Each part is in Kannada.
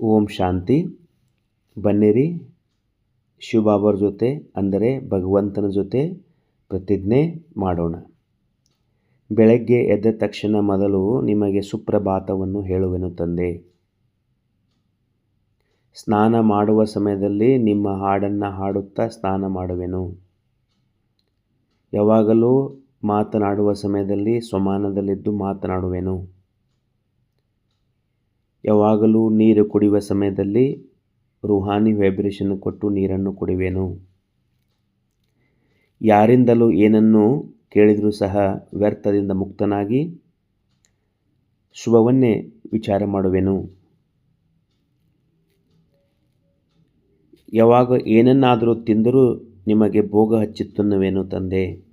ಓಂ ಶಾಂತಿ. ಬನ್ನಿರಿ ಶಿವಬಾಬಾರ ಜೊತೆ ಅಂದರೆ ಭಗವಂತನ ಜೊತೆ ಪ್ರತಿಜ್ಞೆ ಮಾಡೋಣ. ಬೆಳಗ್ಗೆ ಎದ್ದ ತಕ್ಷಣ ಮೊದಲು ನಿಮಗೆ ಸುಪ್ರಭಾತವನ್ನು ಹೇಳುವೆನು ತಂದೆ. ಸ್ನಾನ ಮಾಡುವ ಸಮಯದಲ್ಲಿ ನಿಮ್ಮ ಹಾಡನ್ನು ಹಾಡುತ್ತಾ ಸ್ನಾನ ಮಾಡುವೆನು. ಯಾವಾಗಲೂ ಮಾತನಾಡುವ ಸಮಯದಲ್ಲಿ ಸಮಾನದಲ್ಲಿದ್ದು ಮಾತನಾಡುವೆನು. ಯಾವಾಗಲೂ ನೀರು ಕುಡಿಯುವ ಸಮಯದಲ್ಲಿ ರೂಹಾನಿ ವೈಬ್ರೇಷನ್ ಕೊಟ್ಟು ನೀರನ್ನು ಕುಡಿಯುವೆನು. ಯಾರಿಂದಲೂ ಏನನ್ನು ಕೇಳಿದರೂ ಸಹ ವ್ಯರ್ಥದಿಂದ ಮುಕ್ತನಾಗಿ ಶುಭವನ್ನೇ ವಿಚಾರ ಮಾಡುವೆನು. ಯಾವಾಗ ಏನನ್ನಾದರೂ ತಿಂದರೂ ನಿಮಗೆ ಭೋಗ ಹಚ್ಚಿ ತಿನ್ನುವೆನು ತಂದೆ.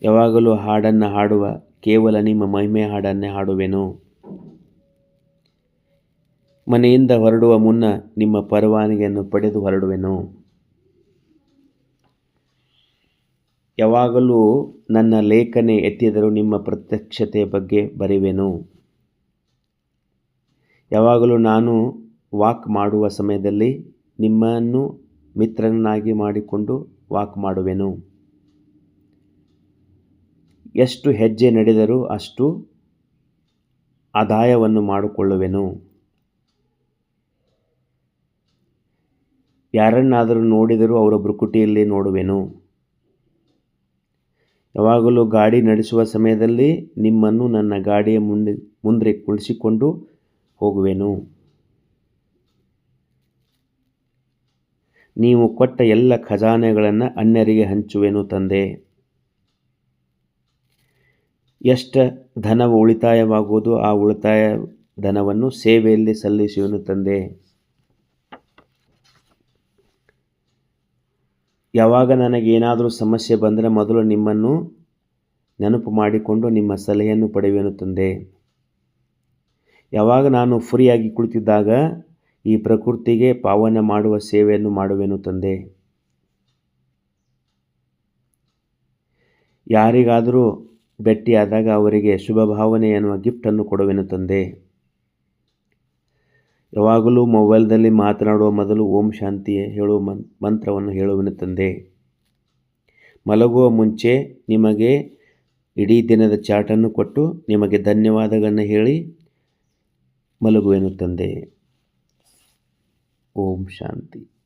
ಯಾವಾಗಲೂ ಹಾಡನ್ನು ಹಾಡುವ ಕೇವಲ ನಿಮ್ಮ ಮಹಿಮೆ ಹಾಡನ್ನೇ ಹಾಡುವೆನು. ಮನೆಯಿಂದ ಹೊರಡುವ ಮುನ್ನ ನಿಮ್ಮ ಪರವಾನಗಿಯನ್ನು ಪಡೆದು ಹೊರಡುವೆನು. ಯಾವಾಗಲೂ ನನ್ನ ಲೇಖನೆ ಎತ್ತಿದರೂ ನಿಮ್ಮ ಪ್ರತ್ಯಕ್ಷತೆಯ ಬಗ್ಗೆ ಬರೆಯುವೆನು. ಯಾವಾಗಲೂ ನಾನು ವಾಕ್ ಮಾಡುವ ಸಮಯದಲ್ಲಿ ನಿಮ್ಮನ್ನು ಮಿತ್ರನನ್ನಾಗಿ ಮಾಡಿಕೊಂಡು ವಾಕ್ ಮಾಡುವೆನು. ಎಷ್ಟು ಹೆಜ್ಜೆ ನಡೆದರೂ ಅಷ್ಟು ಆದಾಯವನ್ನು ಮಾಡಿಕೊಳ್ಳುವೆನು. ಯಾರನ್ನಾದರೂ ನೋಡಿದರೂ ಅವರ ಭ್ರುಕುಟಿಯಲ್ಲಿ ನೋಡುವೆನು. ಯಾವಾಗಲೂ ಗಾಡಿ ನಡೆಸುವ ಸಮಯದಲ್ಲಿ ನಿಮ್ಮನ್ನು ನನ್ನ ಗಾಡಿಯ ಮುಂದೆ ಕುಳಿಸಿಕೊಂಡು ಹೋಗುವೆನು. ನೀವು ಕೊಟ್ಟ ಎಲ್ಲ ಖಜಾನೆಗಳನ್ನು ಅನ್ಯರಿಗೆ ಹಂಚುವೆನು ತಂದೆ. ಎಷ್ಟು ಧನವು ಉಳಿತಾಯವಾಗುವುದು ಆ ಉಳಿತಾಯ ಧನವನ್ನು ಸೇವೆಯಲ್ಲಿ ಸಲ್ಲಿಸುವೆನು ತಂದೆ. ಯಾವಾಗ ನನಗೇನಾದರೂ ಸಮಸ್ಯೆ ಬಂದರೆ ಮೊದಲು ನಿಮ್ಮನ್ನು ನೆನಪು ಮಾಡಿಕೊಂಡು ನಿಮ್ಮ ಸಲಹೆಯನ್ನು ಪಡೆಯುವೆನು ತಂದೆ. ಯಾವಾಗ ನಾನು ಫ್ರೀಯಾಗಿ ಕುಳಿತಿದ್ದಾಗ ಈ ಪ್ರಕೃತಿಗೆ ಪಾವನ ಮಾಡುವ ಸೇವೆಯನ್ನು ಮಾಡುವೆನು ತಂದೆ. ಯಾರಿಗಾದರೂ ಭೇಟಿಯಾದಾಗ ಅವರಿಗೆ ಶುಭ ಭಾವನೆ ಎನ್ನುವ ಗಿಫ್ಟನ್ನು ಕೊಡುವೆನು ತಂದೆ. ಯಾವಾಗಲೂ ಮೊಬೈಲ್ದಲ್ಲಿ ಮಾತನಾಡುವ ಮೊದಲು ಓಂ ಶಾಂತಿ ಹೇಳುವ ಮಂತ್ರವನ್ನು ಹೇಳುವೆನು ತಂದೆ. ಮಲಗುವ ಮುಂಚೆ ನಿಮಗೆ ಇಡೀ ದಿನದ ಚಾಟನ್ನು ಕೊಟ್ಟು ನಿಮಗೆ ಧನ್ಯವಾದಗಳನ್ನು ಹೇಳಿ ಮಲಗುವೆನು ತಂದೆ. ಓಂ ಶಾಂತಿ.